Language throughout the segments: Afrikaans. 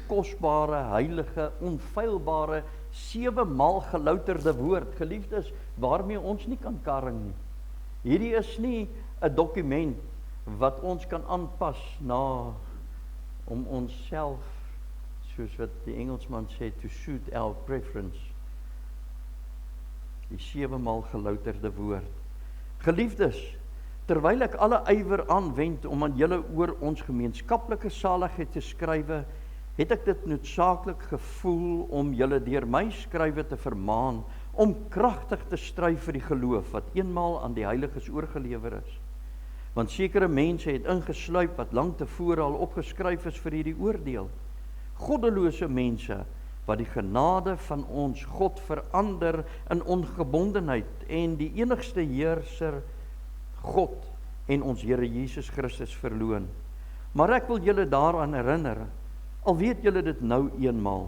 kosbare, heilige, onfeilbare, 7-maal gelouterde woord, geliefdes, waarmee ons nie kan karring nie. Hierdie is nie 'n dokument wat ons kan aanpas om onsself, soos wat die Engelsman sê, to suit our preference. Die 7-maal gelouterde woord. Geliefdes, terwyl ek alle ywer aanwend om aan julle oor ons gemeenskaplike saligheid te skrywe, het ek dit noodsaaklik gevoel om julle deur my skrywe te vermaan, om kragtig te stry vir die geloof wat eenmaal aan die heiliges oorgelewer is. Want sekere mense het ingesluip wat lank tevore al opgeskryf is vir hierdie oordeel. Goddelose mense wat die genade van ons God verander in ongebondenheid en die enigste heerser God en ons Here Jesus Christus verloon. Maar ek wil julle daaraan herinner, al weet julle dit nou eenmaal,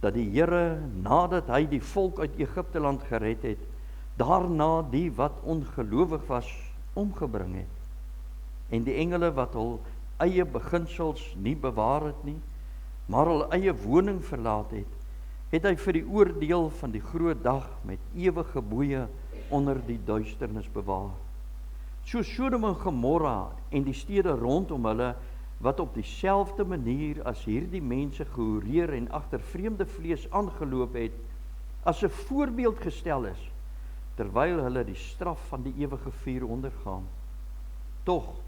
dat die Here, nadat hy die volk uit Egipte land gered het, daarna die wat ongelowig was, omgebring het. En die engele wat hul eie beginsels nie bewaar het nie, maar hul eie woning verlaat het, het hy vir die oordeel van die groot dag met ewige boeye onder die duisternis bewaar. So Sodom en Gomorra en die stede rondom hulle, wat op dieselfde manier as hierdie mense gehoreer en agter vreemde vlees aangeloop het, as 'n voorbeeld gestel is, terwyl hulle die straf van die ewige vuur ondergaan. Tog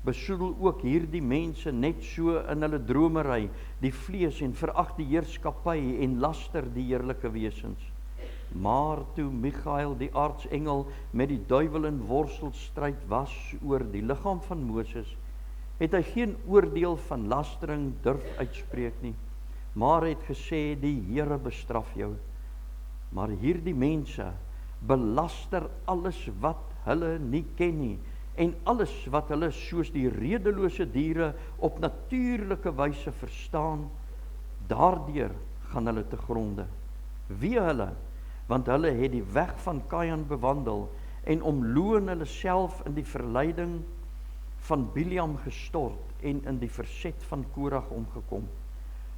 besoedel ook hierdie mense net so in hulle dromery die vlees en verag die heerskappy en laster die heerlike wesens. Maar toe Michael die aartsengel met die duiwel in worstelstryd was oor die liggaam van Moses, het hy geen oordeel van lastering durf uitspreek nie, maar het gesê, die Here bestraf jou. Maar hierdie mense belaster alles wat hulle nie ken nie, en alles wat hulle soos die redelose diere op natuurlike wyse verstaan, daardeur gaan hulle te gronde. Wie hulle? Want hulle het die weg van Kain bewandel en omloon hulle self in die verleiding van Biliam gestort en in die verset van Korag omgekom.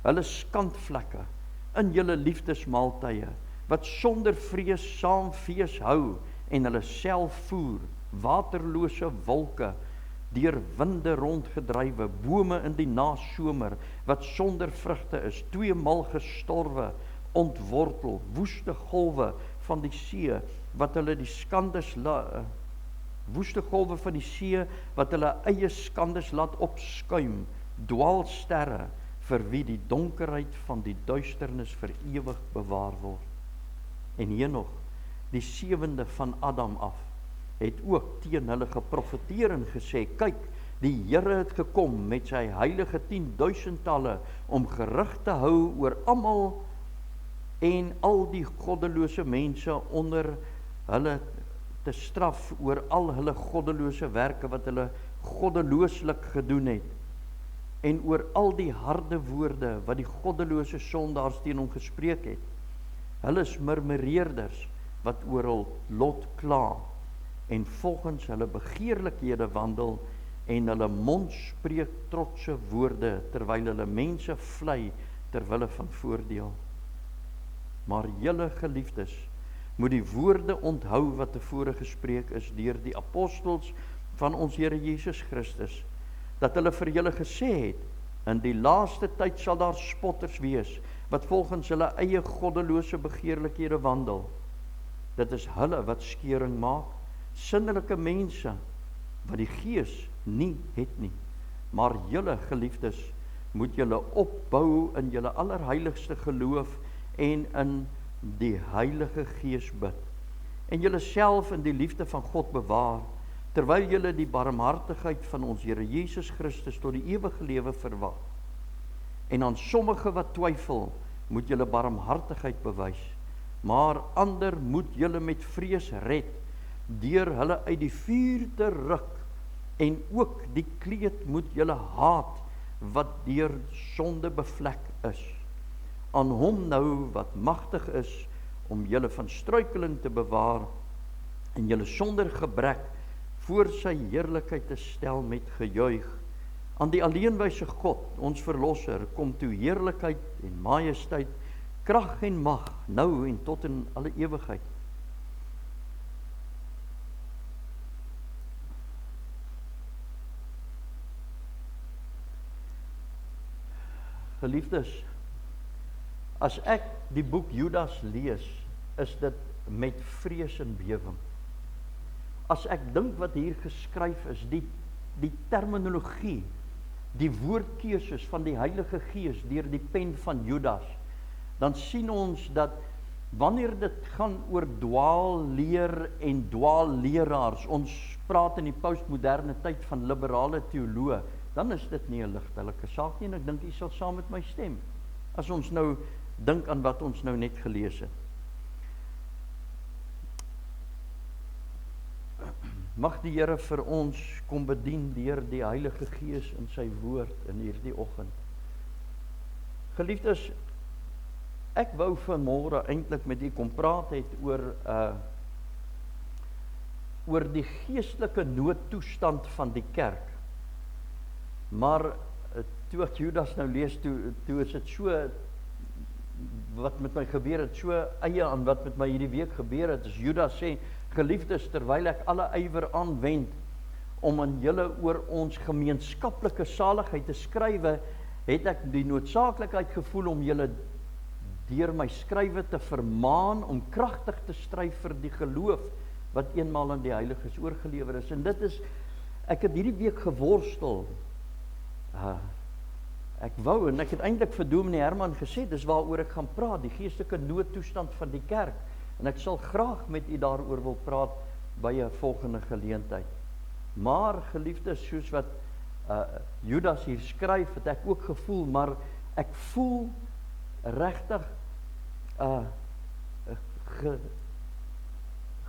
Hulle skandvlekke in julle liefdesmaaltye, wat sonder vrees saam fees hou en hulle self voer, waterlose wolke, deur winde rondgedrywe, bome in die nasomer, wat sonder vrugte is, 2-maal gestorwe, ontwortel, woeste golwe van die see, wat hulle die skandes woeste golwe van die see, wat hulle eie skandes laat opskuim, dwaalsterre, vir wie die donkerheid van die duisternis vir ewig bewaar word. En Henog, die 7de van Adam af, het ook teen hulle geprofeteer en gesê, kyk, die Here het gekom met sy heilige 10.000-talle om gerig te hou oor almal en al die goddelose mense onder hulle te straf oor al hulle goddelose werke wat hulle goddelooslik gedoen het en oor al die harde woorde wat die goddelose sondaars teen hom gespreek het. Hulle is murmureerders wat oor hul lot kla en volgens hulle begeerlikhede wandel en hulle mond spreek trotse woorde terwyl hulle mense vlei terwille van voordeel. Maar julle geliefdes, moet die woorde onthou wat tevore gespreek is deur die apostels van ons Here Jesus Christus, dat hulle vir julle gesê het, in die laaste tyd sal daar spotters wees, wat volgens hulle eie goddelose begeerlikhede wandel. Dit is hulle wat skeuring maak, sinnelike mense, wat die Gees nie het nie. Maar julle geliefdes, moet julle opbou in julle allerheiligste geloof en in die Heilige Gees bid, en julle self in die liefde van God bewaar, terwyl julle die barmhartigheid van ons Here Jesus Christus tot die ewige lewe verwag. En aan sommige wat twyfel, moet julle barmhartigheid bewys, maar ander moet julle met vrees red, deur hulle uit die vuur te ruk, en ook die kleed moet julle haat, wat deur sonde bevlek is. Aan hom nou wat magtig is, om julle van struikeling te bewaar, en julle sonder gebrek voor sy heerlikheid te stel met gejuig, Aan die alleenwyse God, ons verlosser, kom toe heerlikheid en majesteit, krag en mag, nou en tot in alle ewigheid. Geliefdes, as ek die boek Judas lees, is dit met vrees en bewering. As ek dink wat hier geskryf is, die terminologie, die woordkeuses van die Heilige Gees deur die pen van Judas, dan sien ons dat wanneer dit gaan oor dwaalleer en dwaalleraars, ons praat in die postmoderne tyd van liberale teoloë, dan is dit nie 'n ligtelike saak nie, en ek dink u sal saam met my stem, as ons nou dink aan wat ons nou net gelees het. Mag die Here vir ons kom bedien deur die Heilige Gees in sy woord in hierdie oggend. Geliefdes, ek wou vanmôre eintlik met u kom praat het oor die geestelike noodtoestand van die kerk. Maar toe ek Judas nou lees, toe is dit so wat met my gebeur het, so eie aan wat met my hierdie week gebeur het, is Judas sê, geliefdes, terwyl ek alle ywer aanwend om aan julle oor ons gemeenskaplike saligheid te skrywe, het ek die noodsaaklikheid gevoel om julle deur my skrywe te vermaan om kragtig te stry vir die geloof wat eenmaal aan die heiliges oorgelewer is. En dit is, ek het hierdie week geworstel. Ek wou, en ek het eintlik vir Dominee Herman gesê, dis waaroor ek gaan praat, die geestelike noodtoestand van die kerk. En ek sal graag met u daaroor wil praat by 'n volgende geleentheid. Maar geliefdes, soos wat Judas hier skryf, het ek ook gevoel, maar ek voel regtig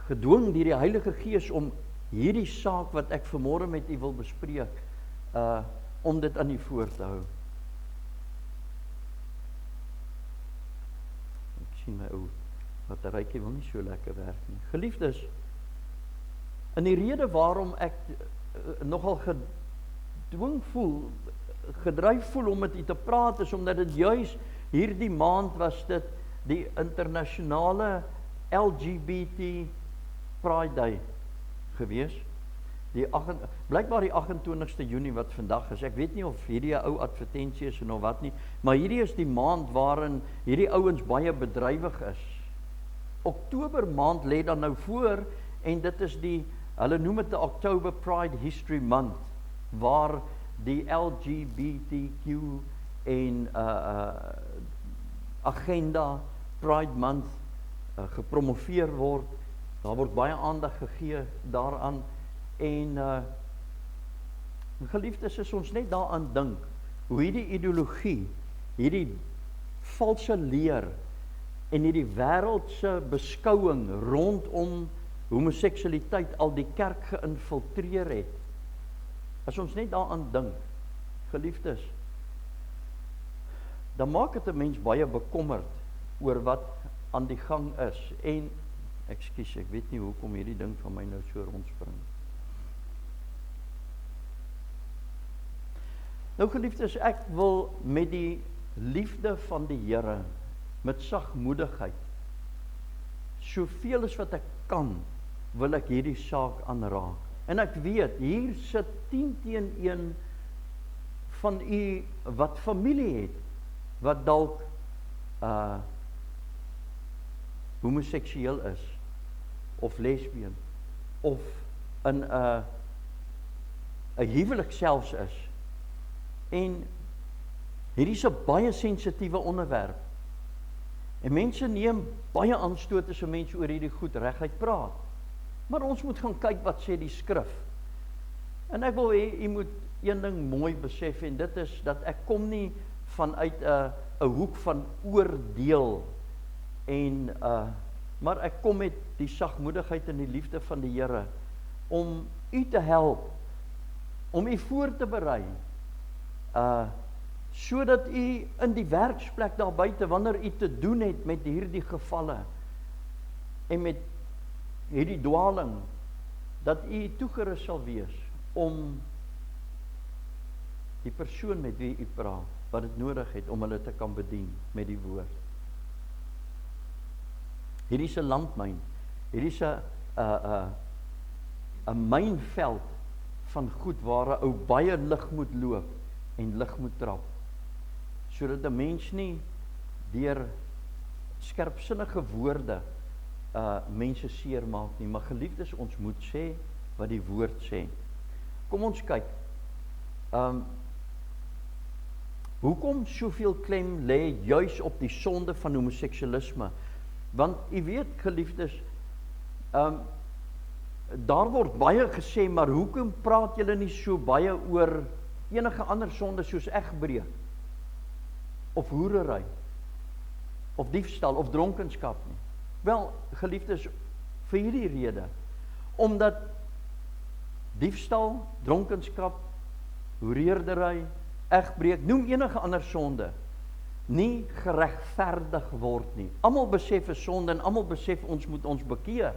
gedwing deur die Heilige Gees om hierdie saak wat ek vanmôre met u wil bespreek, om dit aan u voor te hou. Ek sien my ou batterytjie wil nie so lekker werk nie. Geliefdes, in die rede waarom ek nogal gedryf voel om met u te praat, is omdat dit juis hierdie maand was dit die internasionale LGBT Pride Day gewees. Blykbaar die 28ste Junie wat vandag is. Ek weet nie of hierdie 'n ou advertensie is of wat nie, maar hierdie is die maand waarin hierdie ouens baie bedrywig is. Oktober maand lê dan nou voor, en dit is hulle noem dit die October Pride History Month, waar die LGBTQ en agenda Pride Month gepromoveer word. Daar word baie aandag gegee daaraan, en geliefdes, as ons net daaraan dink, hoe hierdie ideologie, hierdie valse leer en hierdie wêreldse beskouing rondom homoseksualiteit al die kerk geïnfiltreer het. As ons net daaraan dink, geliefdes, dan maak dit 'n mens baie bekommerd oor wat aan die gang is. En ekskuus, ek weet nie hoekom hierdie ding van my nou so rondspring. Nou geliefdes, ek wil met die liefde van die Here, met sagmoedigheid, soveel as wat ek kan, wil ek hierdie saak aanraak. En ek weet, hier sit 10 teen 1 van u wat familie het, wat dalk homoseksueel is, of lesbien, of in 'n huwelik selfs is. En hierdie is 'n baie sensitiewe onderwerp. En mense neem baie aanstoot as 'n mens oor hierdie goed reguit praat. Maar ons moet gaan kyk wat sê die skrif. En ek wil hê u moet een ding mooi besef, en dit is dat ek kom nie vanuit 'n hoek van oordeel, maar ek kom met die sagmoedigheid en die liefde van die Here om u te help, om u voor te berei, sodat u in die werksplek daar buite, wanneer u te doen het met hierdie gevalle en met hierdie dwaling, dat u toegerus sal wees om die persoon met wie u praat, wat dit nodig het om hulle te kan bedien met die woord. Hierdie is 'n landmyn. Hierdie is 'n mynveld van goed waar 'n ou baie lig moet loop en lig moet trap, sodat 'n mens nie deur skerpsinnige woorde mense seermaak nie, maar geliefdes, ons moet sê wat die woord sê. Kom ons kyk. Hoekom soveel klem lê juis op die sonde van homoseksualisme? Want u weet, geliefdes, daar word baie gesê, maar hoekom praat julle nie so baie oor enige ander sonde soos egbreek, of hoerery, of diefstal, of dronkenskap nie? Wel, geliefdes, vir hierdie rede, omdat diefstal, dronkenskap, hoereerdery, egbreek, noem enige ander sonde, nie geregverdig word nie. Almal besef 'n sonde en almal besef ons moet ons bekeer.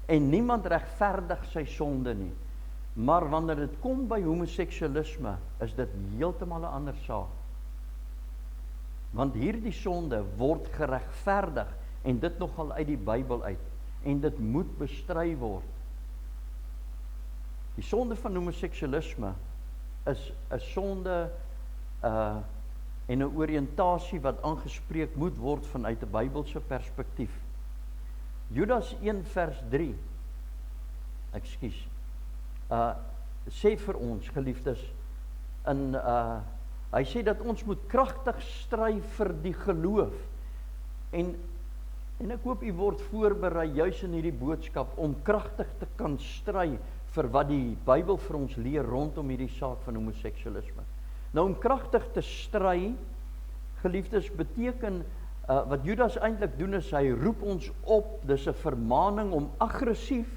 En niemand regverdig sy sonde nie. Maar wanneer dit kom by homoseksualisme, is dit heeltemal 'n ander saak. Want hierdie sonde word geregverdig, en dit nogal uit die Bybel uit, en dit moet bestry word. Die sonde van homoseksualisme is 'n sonde en 'n oriëntasie wat aangespreek moet word vanuit 'n Bybelse perspektief. Judas 1 vers 3, sê vir ons, geliefdes, hy sê dat ons moet kragtig stry vir die geloof, en ek hoop u word voorberei juis in hierdie boodskap, om kragtig te kan stry vir wat die Bybel vir ons leer rondom hierdie saak van homoseksualisme. Nou, om kragtig te stry, geliefdes, beteken, wat Judas eintlik doen is, hy roep ons op, dis 'n vermaning om aggressief,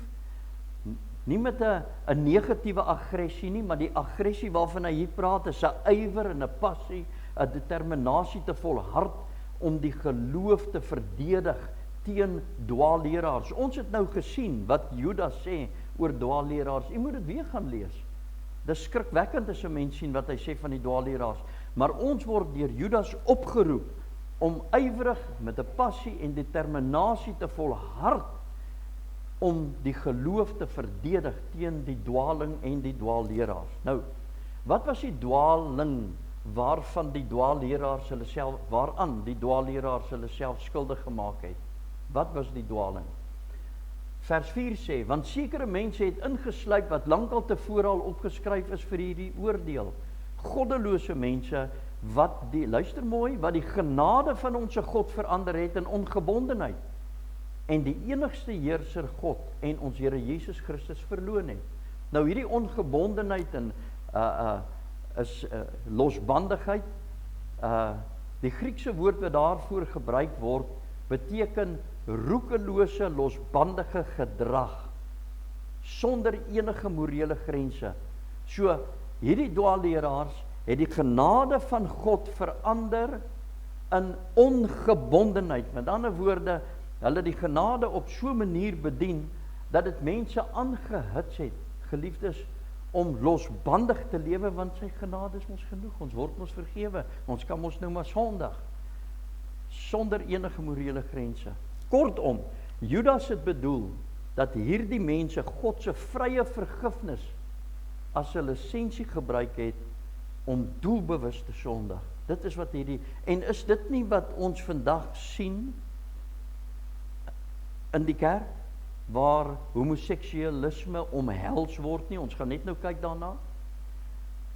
nie met 'n negatiewe aggressie nie, maar die aggressie waarvan hy hier praat, is 'n ywer en 'n passie, 'n determinasie te volhard, om die geloof te verdedig teen dwaalleraars. Ons het nou gesien wat Judas sê oor dwaalleraars. U moet dit weer gaan lees. Dis skrikwekkend as 'n mens sien wat hy sê van die dwaalleraars. Maar ons word deur Judas opgeroep om ywerig met 'n passie en determinasie te volhard om die geloof te verdedig teen die dwaling en die dwaalleraars. Nou, wat was die dwaling waaraan die dwaalleraars hulle self skuldig gemaak het? Wat was die dwaling? Vers 4 sê, want sekere mense het ingesluip wat lankal tevore al opgeskryf is vir hierdie oordeel. Goddelose mense wat luister mooi, wat die genade van ons God verander het in ongebondenheid en die enigste heerser God en ons Here Jesus Christus verloon het. Nou hierdie ongebondenheid en is losbandigheid. Die Griekse woord wat daarvoor gebruik word, beteken roekelose, losbandige gedrag, sonder enige morele grense. So, hierdie dwaalleraars het die genade van God verander in ongebondenheid. Met ander woorde, hulle die genade op so 'n manier bedien, dat dit mense aangehits het, geliefdes, om losbandig te lewe, want sy genade is ons genoeg, ons word ons vergewe, ons kan ons nou maar sondig, sonder enige morele grense. Kortom, Judas het bedoel, dat hierdie mense God se vrye vergifnis as 'n lisensie gebruik het, om doelbewus te sondig. Dit is wat hierdie, en is dit nie wat ons vandag sien, in die kerk, waar homoseksualisme omhels word nie, ons gaan net nou kyk daarna.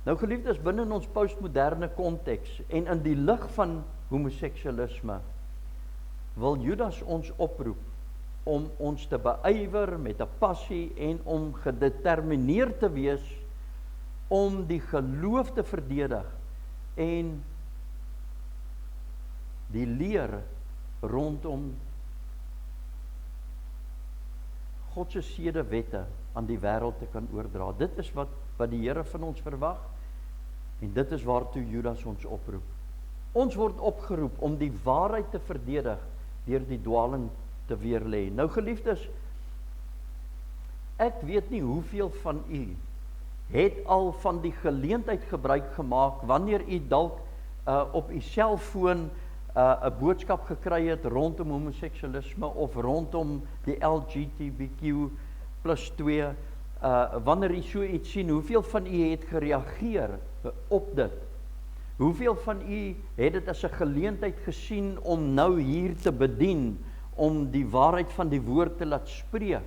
Nou geliefdes, binne in ons postmoderne konteks, en in die lig van homoseksualisme, wil Judas ons oproep, om ons te beywer met 'n passie, en om gedetermineerd te wees, om die geloof te verdedig, en die leer rondom God se sedewette aan die wêreld te kan oordra. Dit is wat die Here van ons verwag, en dit is waartoe Judas ons oproep. Ons word opgeroep om die waarheid te verdedig deur die dwaling te weerlê. Nou geliefdes, ek weet nie hoeveel van u het al van die geleentheid gebruik gemaak, wanneer u dalk op u selfoon 'n boodskap gekry het rondom homoseksualisme of rondom die LGBTQ plus 2, wanneer u so iets sien, hoeveel van u het gereageer op dit? Hoeveel van u het dit as 'n geleentheid gesien om nou hier te bedien, om die waarheid van die woord te laat spreek?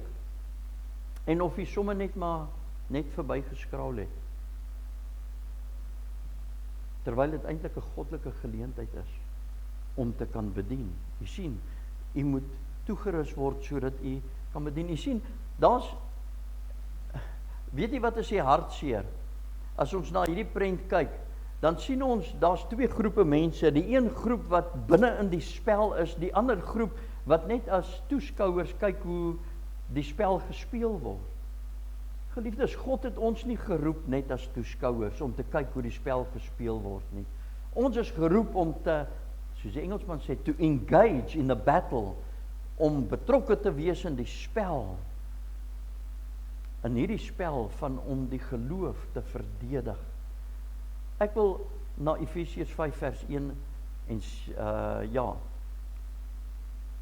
En of u sommer net verbygeskraal het? Terwyl dit eintlik 'n goddelike geleentheid is om te kan bedien. U sien, u moet toegerus word sodat u kan bedien. U sien, weet jy wat is die hartseer? As ons na hierdie prent kyk, dan sien ons, daar's twee groepe mense. Die een groep wat binne in die spel is, die ander groep wat net as toeskouers kyk hoe die spel gespeel word. Geliefdes, God het ons nie geroep net as toeskouers om te kyk hoe die spel gespeel word nie. Ons is geroep om te, soos die Engelsman sê, to engage in the battle, om betrokke te wees in die spel. In hierdie spel van om die geloof te verdedig. Ek wil na Efesiërs 5 vers 1 en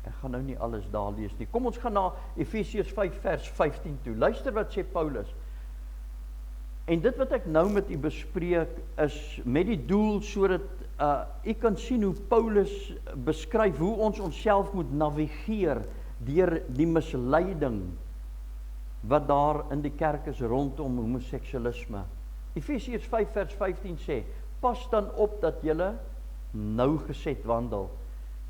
ek gaan nou nie alles daar lees nie. Kom ons gaan na Efesiërs 5 vers 15 toe. Luister wat sê Paulus. En dit wat ek nou met u bespreek is met die doel sodat u kan sien hoe Paulus beskryf hoe ons onsself moet navigeer deur die misleiding wat daar in die kerk is rondom homoseksualisme. Efesiërs 5 vers 15 sê, pas dan op dat julle nougeset wandel.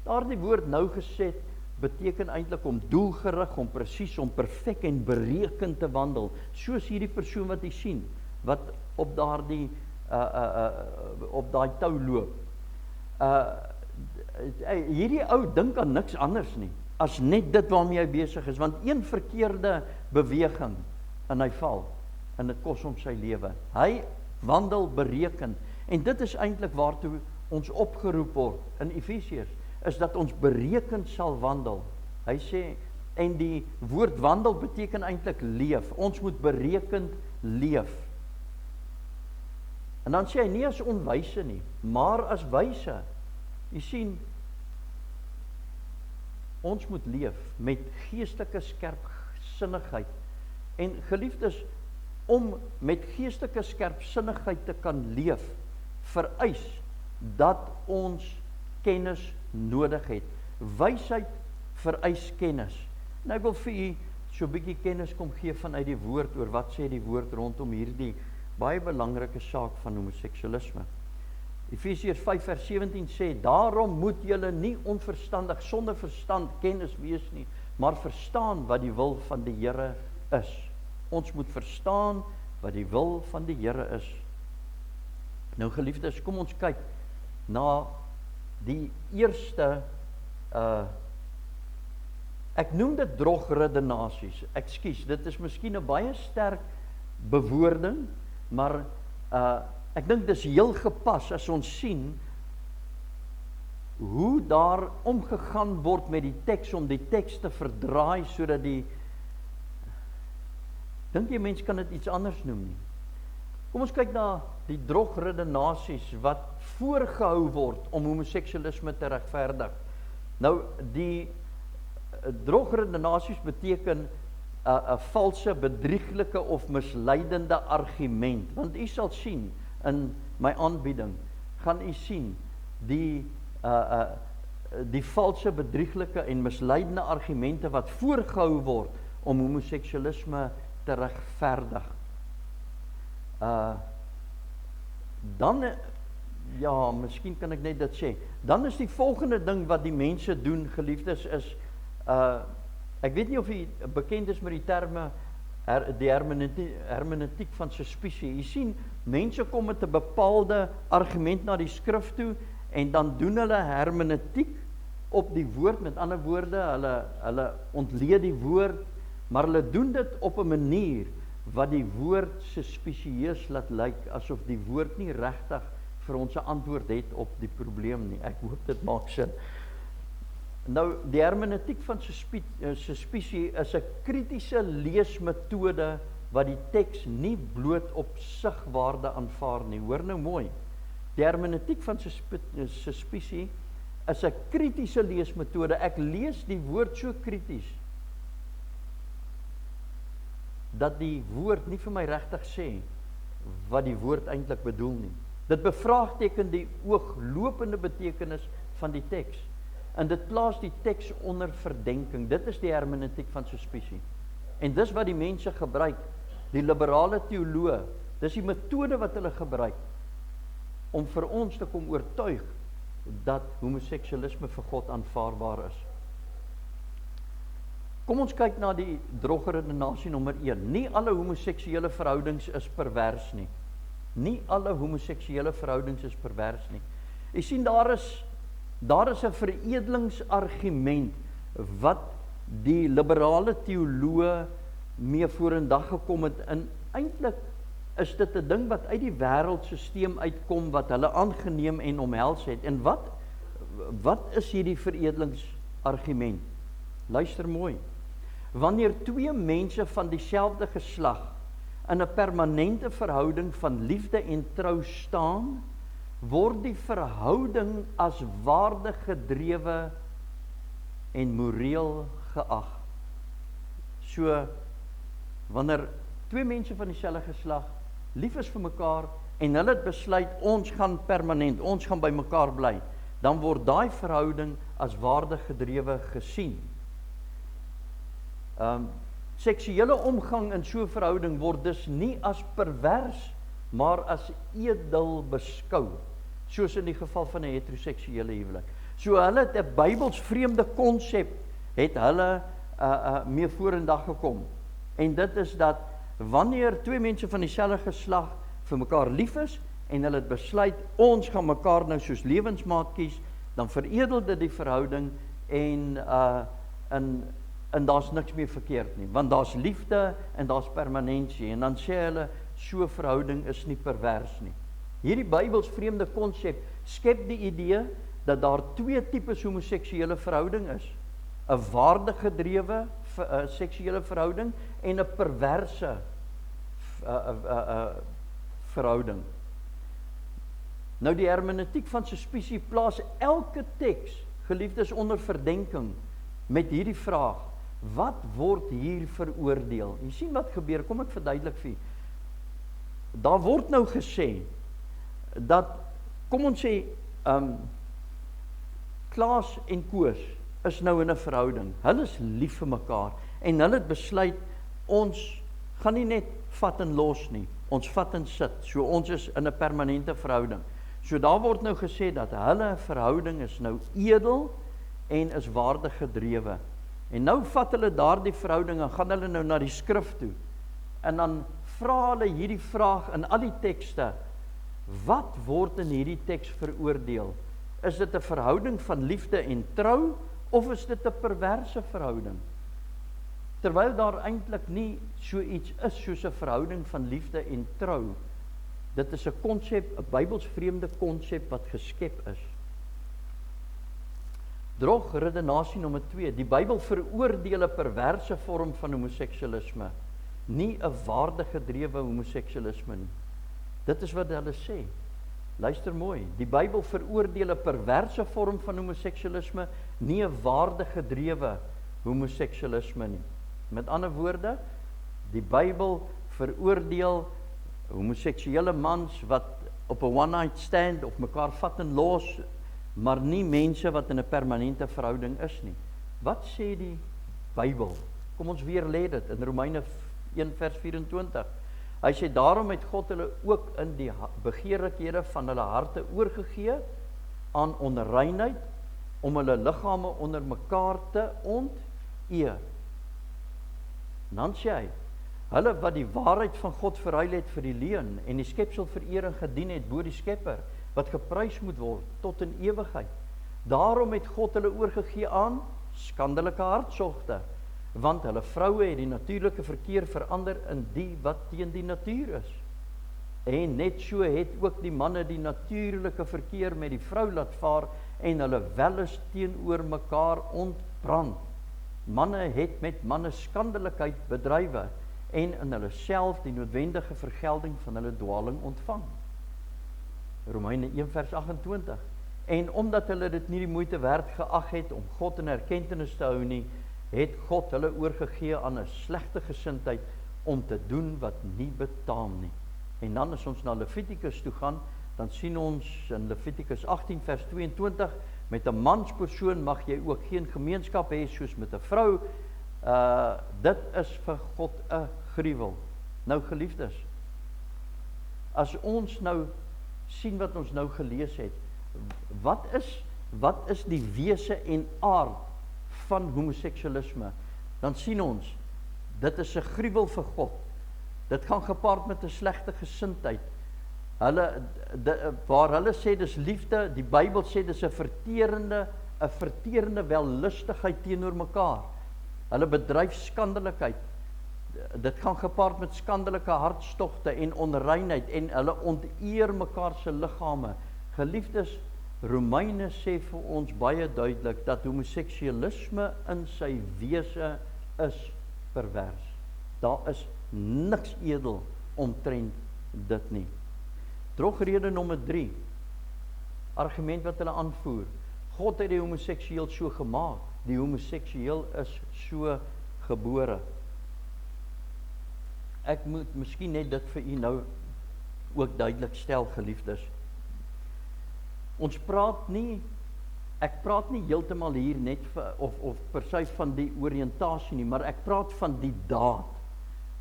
Daardie woord nougeset beteken eintlik om doelgerig, om presies, om perfek en berekend te wandel. Soos hierdie persoon wat jy sien, wat op daardie tou loop. Hierdie ou dink aan niks anders nie, as net dit waarmee hy besig is, want een verkeerde beweging en hy val, en dit kos hom sy lewe. Hy wandel berekend, en dit is eintlik waartoe ons opgeroep word in Efesiërs, is dat ons berekend sal wandel. Hy sê, en die woord wandel beteken eintlik leef. Ons moet berekend leef. En dan sê hy nie as onwyse nie, maar as wyse. Jy sien, ons moet leef met geestelike skerpsinnigheid. En geliefdes, om met geestelike skerpsinnigheid te kan leef, vereis dat ons kennis nodig het. Wysheid vereis kennis. En ek wil vir u so 'n bietjie kennis kom gee vanuit die woord oor wat sê die woord rondom hierdie baie belangrike saak van homoseksualisme. Efesiërs 5 vers 17 sê, daarom moet julle nie onverstandig, sonder verstand kennis wees nie, maar verstaan wat die wil van die Here is. Ons moet verstaan wat die wil van die Here is. Nou geliefdes, kom ons kyk na die eerste, ek noem dit drogredenasies. Ekskuus, dit is miskien 'n baie sterk bewoording, maar ek dink dis heel gepas as ons sien hoe daar omgegaan word met die teks om die teks te verdraai sodat dink jy mens kan dit iets anders noem nie? Kom ons kyk na die drogredenasies wat voorgehou word om homoseksualisme te regverdig. Nou, die drogredenasies beteken 'n valse, bedrieglike of misleidende argument. Want u sal sien in my aanbieding, gaan u sien die valse, bedrieglike en misleidende argumente wat voorgehou word om homoseksualisme te regverdig. Dan, ja, miskien kan ek net dit sê, dan is die volgende ding wat die mense doen, geliefdes, is, ek weet nie of jy bekend is met die terme, die hermeneutiek van suspisie. Jy sien, mense kom met 'n bepaalde argument na die skrif toe, en dan doen hulle hermeneutiek op die woord, met ander woorde, hulle ontleed die woord, maar hulle doen dit op 'n manier wat die woord suspisieus laat lyk, asof die woord nie regtig vir ons 'n antwoord het op die probleem nie. Ek hoop dit maak sin. Nou, die hermeneutiek van suspisie is 'n kritiese leesmetode wat die teks nie bloot op sigwaarde aanvaar nie. Hoor nou mooi. Die hermeneutiek van suspisie is 'n kritiese leesmetode. Ek lees die woord so krities, dat die woord nie vir my regtig sê wat die woord eintlik bedoel nie. Dit bevraagteken die ooglopende betekenis van die teks. En dit plaas die teks onder verdenking. Dit is die hermeneutiek van suspisie. En dis wat die mense gebruik, die liberale teoloë, dis die metode wat hulle gebruik, om vir ons te kom oortuig, dat homoseksualisme vir God aanvaarbaar is. Kom ons kyk na die drogredenasie nommer 1. Nie alle homoseksuele verhoudings is pervers nie. Nie alle homoseksuele verhoudings is pervers nie. Jy sien, daar is 'n veredelingsargument wat die liberale teoloë mee vorendag gekom het. En eintlik is dit 'n ding wat uit die wêreldsisteem uitkom, wat hulle aangeneem en omhels het. En wat is hierdie veredelingsargument? Luister mooi. Wanneer twee mense van dieselfde geslag in 'n permanente verhouding van liefde en trou staan, word die verhouding as waardegedrewe en moreel geag. So, wanneer twee mense van dieselfde geslag lief is vir mekaar en hulle het besluit, ons gaan permanent, ons gaan by mekaar bly, dan word daai verhouding as waardegedrewe gesien. Seksuele omgang in so 'n verhouding word dus nie as pervers, maar as edel beskou, soos in die geval van 'n heteroseksuele huwelik. So hulle het 'n Bybels vreemde konsep, het hulle mee vorendag gekom. En dit is dat wanneer twee mense van dieselfde geslag vir mekaar lief is, en hulle het besluit, ons gaan mekaar nou soos lewensmaat kies, dan veredel dit die verhouding, en daar's niks meer verkeerd nie, want daar's liefde en daar's permanensie, en dan sê hulle, so verhouding is nie pervers nie. Hierdie Bybels vreemde konsep skep die idee dat daar twee tipes homoseksuele verhouding is. 'n waardegedrewe seksuele verhouding en 'n perverse verhouding. Nou die hermeneutiek van suspisie plaas elke teks, geliefdes, onder verdenking met hierdie vraag: wat word hier veroordeel? Jy sien wat gebeur, kom ek verduidelik vir u. Daar word nou gesê dat, kom ons sê, Klaas en Koos is nou in 'n verhouding. Hulle is lief vir mekaar en hulle het besluit, ons gaan nie net vat en los nie, ons vat en sit. So ons is in 'n permanente verhouding. So daar word nou gesê dat hulle verhouding is nou edel en is waardegedrewe. En nou vat hulle daardie verhouding en gaan hulle nou na die skrif toe. En dan vra hulle hierdie vraag in al die tekste: wat word in hierdie teks veroordeel? Is dit 'n verhouding van liefde en trou, of is dit 'n perverse verhouding? Terwyl daar eintlik nie so iets is soos 'n verhouding van liefde en trou. Dit is 'n konsep, 'n Bybels vreemde konsep wat geskep is. Drogredenasie nommer 2. Die Bybel veroordeel 'n perverse vorm van homoseksualisme, nie 'n waardegedrewe homoseksualisme nie. Dit is wat hulle sê. Luister mooi, die Bybel veroordeel 'n perverse vorm van homoseksualisme, nie 'n waardegedrewe homoseksualisme nie. Met ander woorde, die Bybel veroordeel homoseksuele mans wat op 'n one night stand of mekaar vat en los, maar nie mense wat in 'n permanente verhouding is nie. Wat sê die Bybel? Kom ons weer lê dit in Romeine 1 vers 24. Hy sê, daarom het God hulle ook in die begeerlikhede van hulle harte oorgegee aan onreinheid, om hulle liggame onder mekaar te onteer. Dan sê hy, hulle wat die waarheid van God verruil het vir die leuen en die skepsel vereer en gedien het bo die Skepper, wat geprys moet word tot in ewigheid. Daarom het God hulle oorgegee aan skandelike hartsogte, want hulle vroue het die natuurlike verkeer verander in die wat teen die natuur is. En net so het ook die manne die natuurlike verkeer met die vrou laat vaar en hulle welis teenoor mekaar ontbrand. Manne het met manne skandelikheid bedrywe en in hulle self die noodwendige vergelding van hulle dwaling ontvang. Romeine 1 vers 28. En omdat hulle dit nie die moeite werd geag het om God in erkentenis te hou nie, het God hulle oorgegee aan 'n slegte gesindheid om te doen wat nie betaam nie. En dan as ons na Levitikus toe gaan, dan sien ons in Levitikus 18 vers 22, met 'n manspersoon mag jy ook geen gemeenskap hê soos met 'n vrou. Dit is vir God 'n gruwel. Nou geliefdes, as ons nou sien wat ons nou gelees het, wat is die wese en aard van homoseksualisme? Dan sien ons, dit is 'n gruwel vir God. Dit gaan gepaard met 'n slegte gesindheid. Waar hulle sê dis liefde, die Bybel sê dis 'n verterende wellustigheid teenoor mekaar. Hulle bedryf skandelikheid. Dit gaan gepaard met skandelike hartstogte en onreinheid en hulle onteer mekaar se liggame. Geliefdes, Romeine sê vir ons baie duidelik dat homoseksualisme in sy wese is pervers. Daar is niks edel omtrent dit nie. Drogrede nommer 3, argument wat hulle aanvoer, God het die homoseksueel so gemaak, die homoseksueel is so gebore. Ek moet miskien net dit vir u nou ook duidelik stel, geliefdes. Ons praat nie, ek praat nie heeltemal hier net of per se van die oriëntasie nie, maar ek praat van die daad.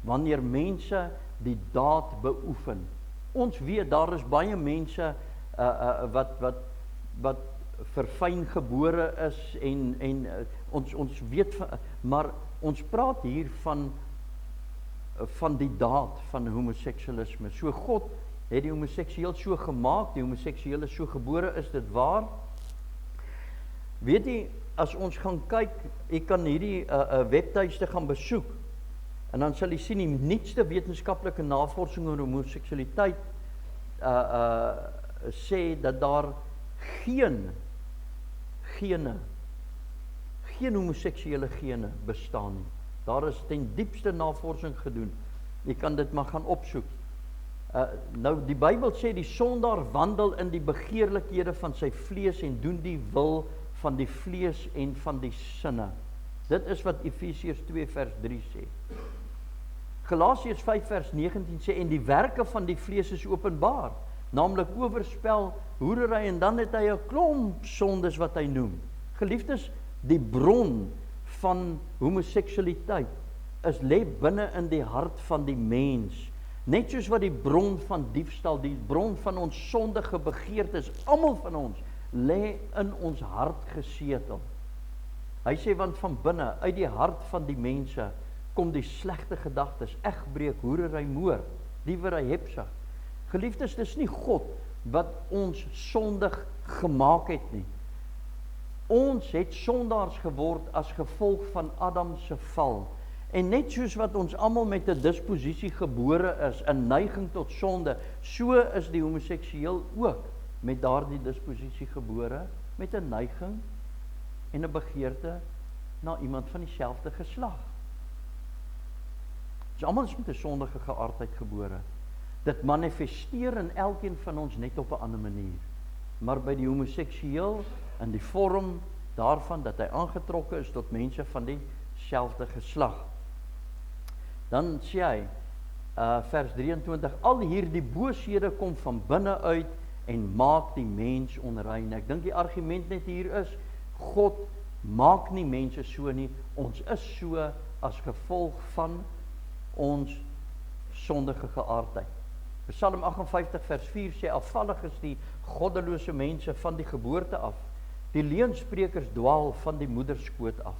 Wanneer mense die daad beoefen. Ons weet, daar is baie mense wat verfyn gebore is en ons weet, maar ons praat hier van die daad van homoseksualisme. So God het die homoseksueel so gemaak, die homoseksueel is so gebore, is dit waar? Weet jy, as ons gaan kyk, ek kan hierdie webtuiste gaan besoek, en dan sal jy sien die nuutste wetenskaplike navorsing oor homoseksualiteit sê dat daar geen homoseksuele gene bestaan nie. Daar is ten diepste navorsing gedoen. Jy kan dit maar gaan opsoek. Nou die Bybel sê die sondaar wandel in die begeerlikhede van sy vlees en doen die wil van die vlees en van die sinne. Dit is wat Efesiërs 2 vers 3 sê. Galasiërs 5 vers 19 sê, en die werke van die vlees is openbaar, naamlik oorspel, hoerery, en dan het hy 'n klomp sondes wat hy noem. Geliefdes, die bron van homoseksualiteit lê binne in die hart van die mens. Net soos wat die bron van diefstal, die bron van ons sondige begeertes, almal van ons, lê in ons hart gesetel. Hy sê, want van binne, uit die hart van die mense, kom die slegte gedagtes, egbreek, hoerery, moord, diewery, hebsug. Geliefdes, dis nie God wat ons sondig gemaak het nie. Ons het sondaars geword as gevolg van Adam se val. En net soos wat ons almal met 'n disposisie gebore is, 'n neiging tot sonde, so is die homoseksueel ook met daardie disposisie gebore, met 'n neiging en 'n begeerte na iemand van dieselfde geslag. Ons almal is met 'n sondige geaardheid gebore. Dit manifesteer in elkeen van ons net op 'n ander manier. Maar by die homoseksueel, in die vorm daarvan dat hy aangetrokke is tot mense van dieselfde geslag. Dan sê hy, vers 23, al hierdie booshede kom van binne uit en maak die mens onrein. Ek dink die argument net hier is, God maak nie mense so nie, ons is so as gevolg van ons sondige geaardheid. Psalm 58 vers 4 sê, afvallig is die goddelose mense van die geboorte af. Die leuensprekers dwaal van die moederskoot af.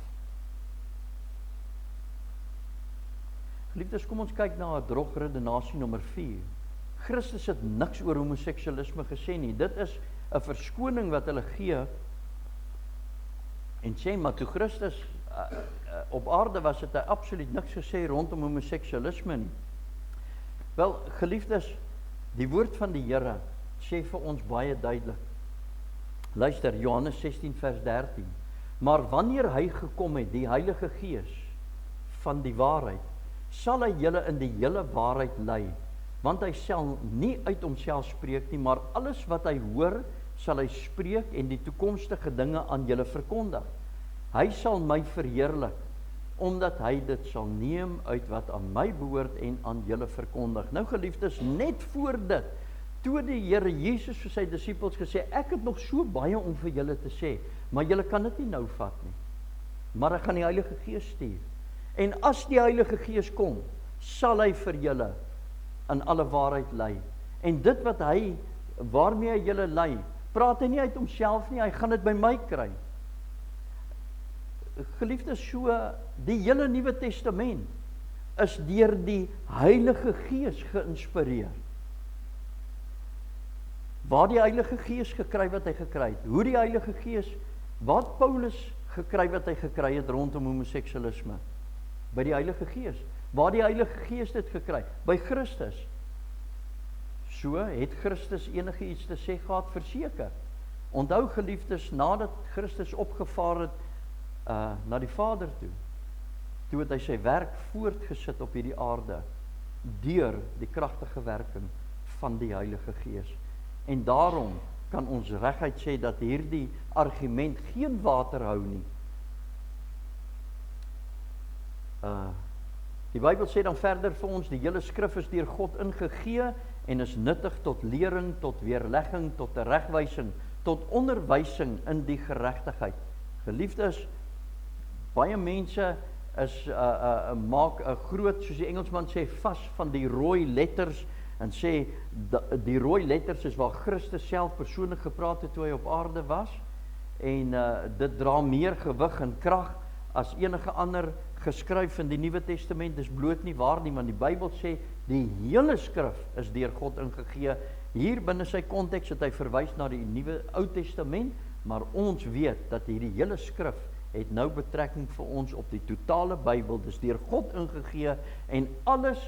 Geliefdes, kom ons kyk na 'n drogredenasie nommer 4. Christus het niks oor homoseksualisme gesê nie. Dit is 'n verskoning wat hulle gee en sê, maar toe Christus op aarde was, het hy absoluut niks gesê rondom homoseksualisme nie. Wel, geliefdes, die woord van die Here sê vir ons baie duidelik. Luister, Johannes 16 vers 13. Maar wanneer hy gekom het, die Heilige Gees van die waarheid, sal hy julle in die hele waarheid lei, want hy sal nie uit homself spreek nie, maar alles wat hy hoor, sal hy spreek en die toekomstige dinge aan julle verkondig. Hy sal my verheerlik, omdat hy dit sal neem uit wat aan my behoort en aan julle verkondig. Nou geliefdes, net voor dit, toe die Here Jesus vir sy disippels gesê, ek het nog so baie om vir julle te sê, maar julle kan dit nie nou vat nie. Maar ek gaan die Heilige Gees stuur. En as die Heilige Gees kom, sal hy vir julle in alle waarheid lei. En dit wat hy, waarmee hy julle lei, praat hy nie uit homself nie, hy gaan dit by my kry. Geliefdes, so die hele Nuwe Testament is deur die Heilige Gees geïnspireer. Waar die Heilige Gees gekry wat hy gekry het, hoe die Heilige Gees, wat Paulus gekry wat hy gekry het rondom homoseksualisme, by die Heilige Gees. Waar die Heilige Gees dit gekry, by Christus. So het Christus enige iets te sê gehad, verseker. Onthou geliefdes, nadat Christus opgevaar het na die Vader toe het hy sy werk voortgesit op hierdie aarde, deur die kragtige werking van die Heilige Gees. En daarom kan ons reguit sê dat hierdie argument geen water hou nie. Die Bybel sê dan verder vir ons, die hele skrif is deur God ingegee en is nuttig tot lering, tot weerlegging, tot teregwysing, tot onderwysing in die geregtigheid. Geliefdes, baie mense maak 'n groot, soos die Engelsman sê, vas van die rooi letters en sê, die rooi letters is waar Christus self persoonlik gepraat het toe hy op aarde was, en dit dra meer gewig en krag as enige ander geskryf in die Nuwe Testament. Dis bloot nie waar nie, want die Bybel sê, die hele skrif is deur God ingegee. Hier binne sy konteks het hy verwys na die Ou Testament, maar ons weet dat hierdie hele skrif het nou betrekking vir ons op die totale Bybel. Dis deur God ingegee en alles,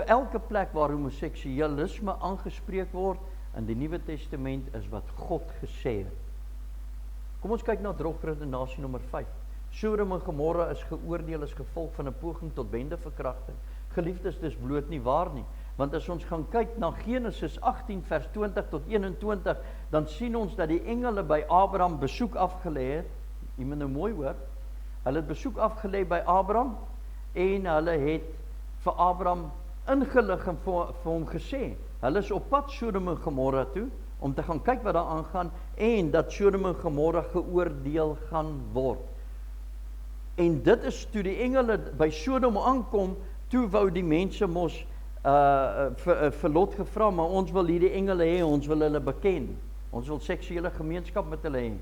elke plek waar homoseksualisme aangespreek word in die Nuwe Testament is wat God gesê het. Kom ons kyk na drogredenasie nommer 5. Sodom en Gomorra is geoordeel as gevolg van 'n poging tot bendeverkrachting. Geliefdes, dis bloot nie waar nie. Want as ons gaan kyk na Genesis 18 vers 20 tot 21, dan sien ons dat die engele by Abraham besoek afgelê het. Jy moet nou mooi hoor. Hulle het besoek afgelê by Abraham en hulle het vir Abraham ingelig en vir hom gesê, hulle is op pad Sodom en Gomorra toe om te gaan kyk wat daar aangaan en dat Sodom en Gomorra geoordeel gaan word. En dit is toe die engele by Sodom aankom, toe wou die mense mos vir Lot gevra, maar ons wil hierdie engele hê, ons wil hulle beken. Ons wil seksuele gemeenskap met hulle hê.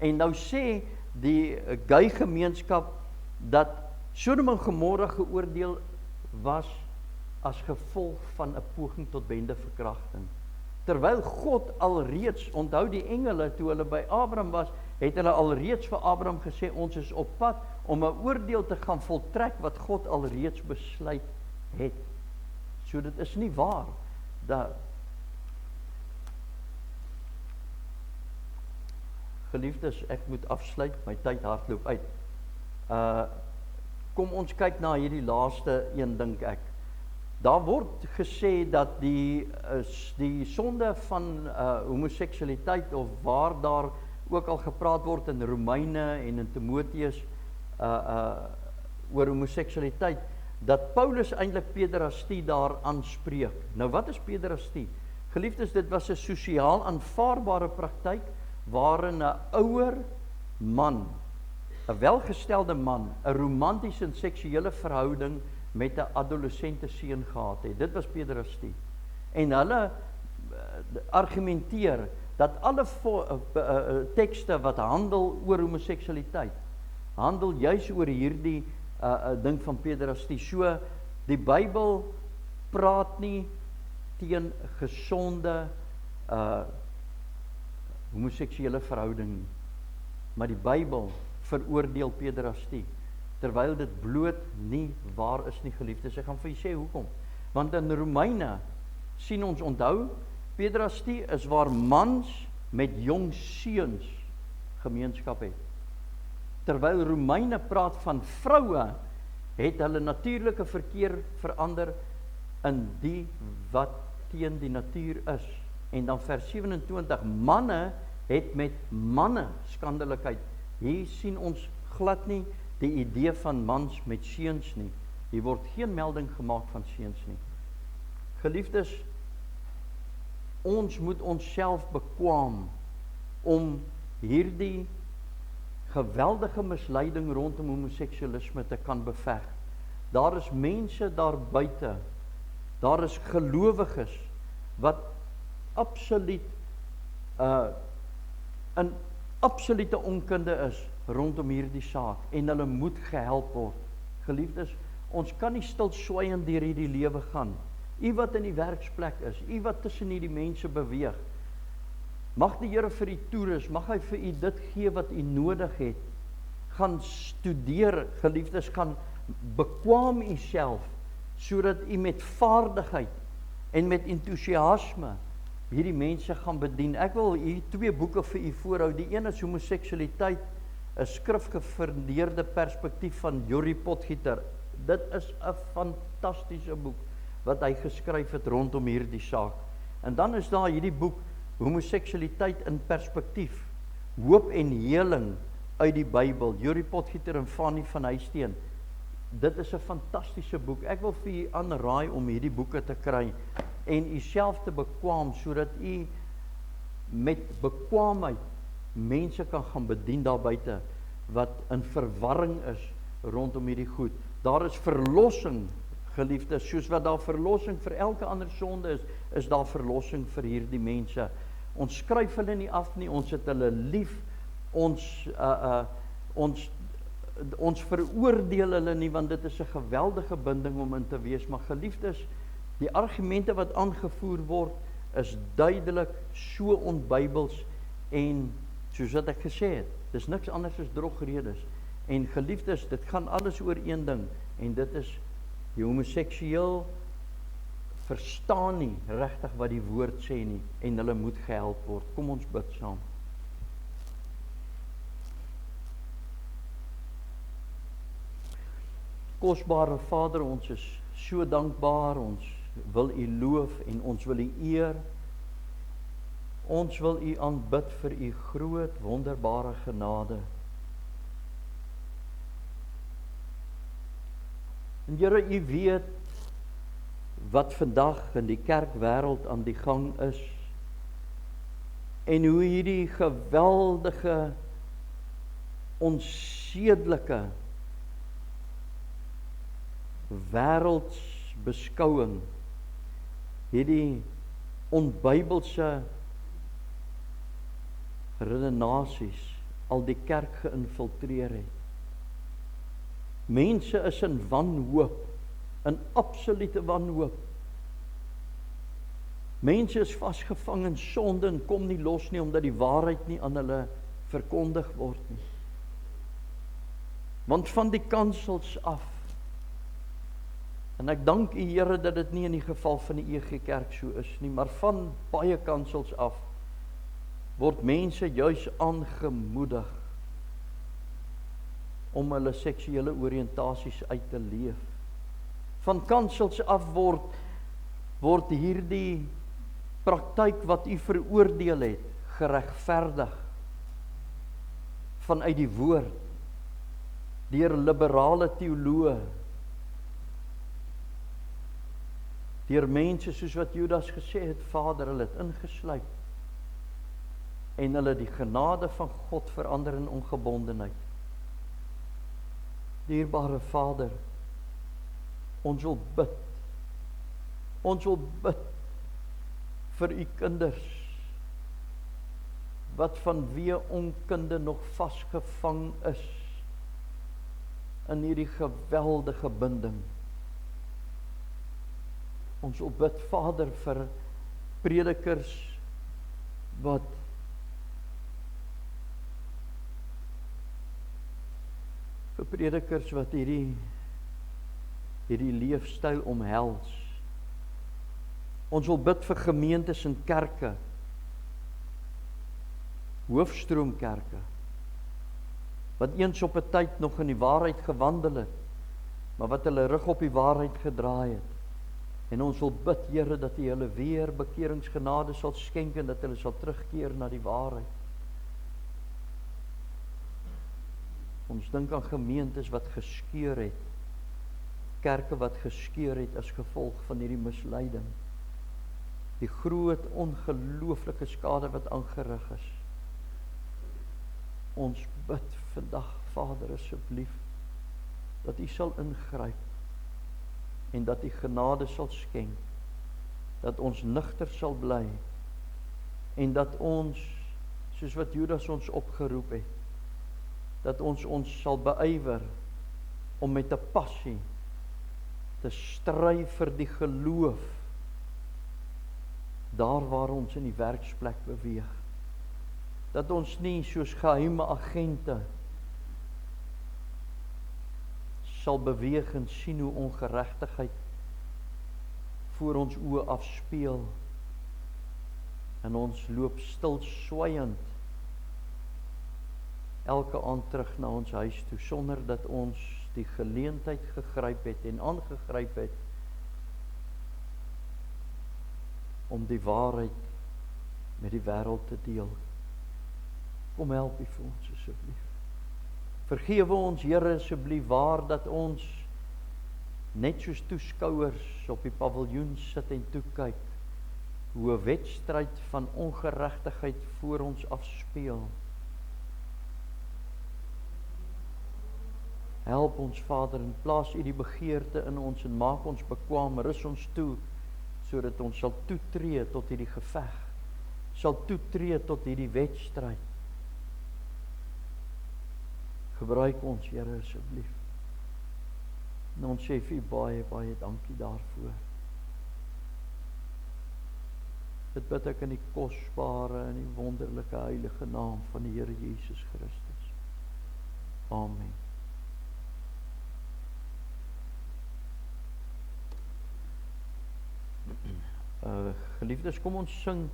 En nou sê die gay gemeenskap dat Sodom en Gomorra geoordeel was as gevolg van 'n poging tot bendeverkrachting. Terwyl God alreeds, onthou die engele toe hulle by Abraham was, het hulle alreeds vir Abraham gesê, ons is op pad om 'n oordeel te gaan voltrek wat God alreeds besluit het. So dit is nie waar dat geliefdes, ek moet afsluit, my tyd hardloop uit. Kom ons kyk na hierdie laaste een, dink ek. Daar word gesê dat die sonde van homoseksualiteit, of waar daar ook al gepraat word in Romeine en in Timoteus oor homoseksualiteit, dat Paulus eintlik pederastie daar aanspreek. Nou wat is pederastie? Geliefdes, dit was 'n sosiaal aanvaarbare praktyk waarin 'n ouer man, 'n welgestelde man, 'n romantiese en seksuele verhouding met 'n adolessente seun gehad het. Dit was pederastie. En hulle argumenteer dat alle tekste wat handel oor homoseksualiteit, handel juis oor hierdie ding van pederastie. So, die Bybel praat nie teen gesonde homoseksuele verhouding nie, maar die Bybel veroordeel pederastie, terwyl dit bloot nie waar is nie, geliefdes. Ek gaan vir julle sê hoekom. Want in Romeine sien ons, onthou, pederastie is waar mans met jong seuns gemeenskap het. Terwyl Romeine praat van vroue het hulle natuurlike verkeer verander in die wat teen die natuur is. En dan vers 27, manne het met manne skandelikheid. Hier sien ons glad nie die idee van mans met seuns nie. Hier word geen melding gemaak van seuns nie. Geliefdes, ons moet onsself bekwam om hierdie geweldige misleiding rondom homoseksualisme te kan beveg. Daar is mense daar buite, daar is gelowiges wat absoluut in absolute onkunde is rondom hierdie saak en hulle moet gehelp word. Geliefdes, ons kan nie stil swaaien deur hierdie lewe gaan. U wat in die werksplek is, u wat tussen hierdie mense beweeg, mag die Here vir u toerus, mag hy vir u dit gee wat u nodig het. Gaan studeer, geliefdes, gaan bekwam u self, sodat u met vaardigheid en met entoesiasme hierdie mense gaan bedien. Ek wil hier 2 boeke vir u voorhou. Die een is Homoseksualiteit, 'n skrifgefundeerde perspektief van Yuri Potgieter. Dit is 'n fantastiese boek wat hy geskryf het rondom hierdie saak. En dan is daar hierdie boek Homoseksualiteit in perspektief, hoop en heling uit die Bybel, Yuri Potgieter en Fanny van Huisteen. Dit is 'n fantastiese boek. Ek wil vir u aanraai om hierdie boeke te kry en u self te bekwam, sodat u met bekwaamheid mense kan gaan bedien daar buite wat in verwarring is rondom hierdie goed. Daar is verlossing, geliefdes, soos wat daar verlossing vir elke ander sonde is daar verlossing vir hierdie mense. Ons skryf hulle nie af nie, ons het hulle lief, ons veroordeel hulle nie, want dit is 'n geweldige binding om in te wees. Maar geliefdes, die argumente wat aangevoer word, is duidelik so onbybels en soos wat ek gesê het, dis niks anders as drogredes. En geliefdes, dit gaan alles oor een ding, en dit is die homoseksueel verstaan nie regtig wat die woord sê nie, en hulle moet gehelp word. Kom ons bid saam. Kosbare Vader, ons is so dankbaar, ons wil u loof en ons wil u eer. Ons wil u aanbid vir u groot, wonderbare genade. En Here, u weet wat vandag in die kerkwêreld aan die gang is, en hoe hierdie geweldige, onsedelike wêreldsbeskouing, hierdie onbybelse redenasies al die kerk geïnfiltreer het. Mense is in wanhoop, in absolute wanhoop. Mense is vasgevang in sonde en kom nie los nie, omdat die waarheid nie aan hulle verkondig word nie. Want van die kansels af, en ek dank u Here dat dit nie in die geval van die EG Kerk so is nie, maar van baie kansels af, word mense juis aangemoedig om hulle seksuele oriëntasies uit te leef. Van kansels af word hierdie praktyk wat u veroordeel het, geregverdig vanuit die woord, deur liberale teoloë, deur mense soos wat Judas gesê het, Vader, hulle het ingesluip, en hulle die genade van God verander in ongebondenheid. Dierbare Vader, ons wil bid vir u kinders, wat vanweë onkunde nog vasgevang is, in hierdie geweldige binding. Ons wil bid, Vader, vir predikers, wat hierdie leefstyl omhels. Ons wil bid vir gemeentes en kerke, hoofstroomkerke, wat eens op 'n tyd nog in die waarheid gewandel het, maar wat hulle rug op die waarheid gedraai het. En ons wil bid, Here, dat U hulle weer bekeringsgenade sal skenk en dat hulle sal terugkeer na die waarheid. Ons dink aan gemeentes wat geskeur het, kerke wat geskeur het as gevolg van hierdie misleiding. Die groot ongelooflike skade wat aangerig is. Ons bid vandag, Vader, asseblief, dat U sal ingryp en dat U genade sal skenk, dat ons nugter sal bly en dat ons, soos wat Judas ons opgeroep het, dat ons sal beywer om met 'n passie te stry vir die geloof daar waar ons in die werksplek beweeg. Dat ons nie soos geheime agente sal beweeg en sien hoe ongeregtigheid voor ons oë afspeel en ons loop stil swaiend elke aand terug na ons huis toe sonder dat ons die geleentheid gegryp het en aangegryp het om die waarheid met die wêreld te deel. Kom help U vir ons asseblief. Vergewe ons, Here, asseblief, waar dat ons net soos toeskouers op die paviljoen sit en toe kyk hoe 'n wedstryd van ongeregtigheid voor ons afspeel. Help ons, Vader, en plaas U die begeerte in ons en maak ons bekwaam, rus ons toe, sodat ons sal toetree tot hierdie geveg, sal toetree tot hierdie wedstryd. Gebruik ons, Here, asseblief. En ons sê vir U baie, baie dankie daarvoor. Dit bid ek in die kosbare en die wonderlike heilige naam van die Here Jesus Christus. Amen. Geliefdes, kom ons sing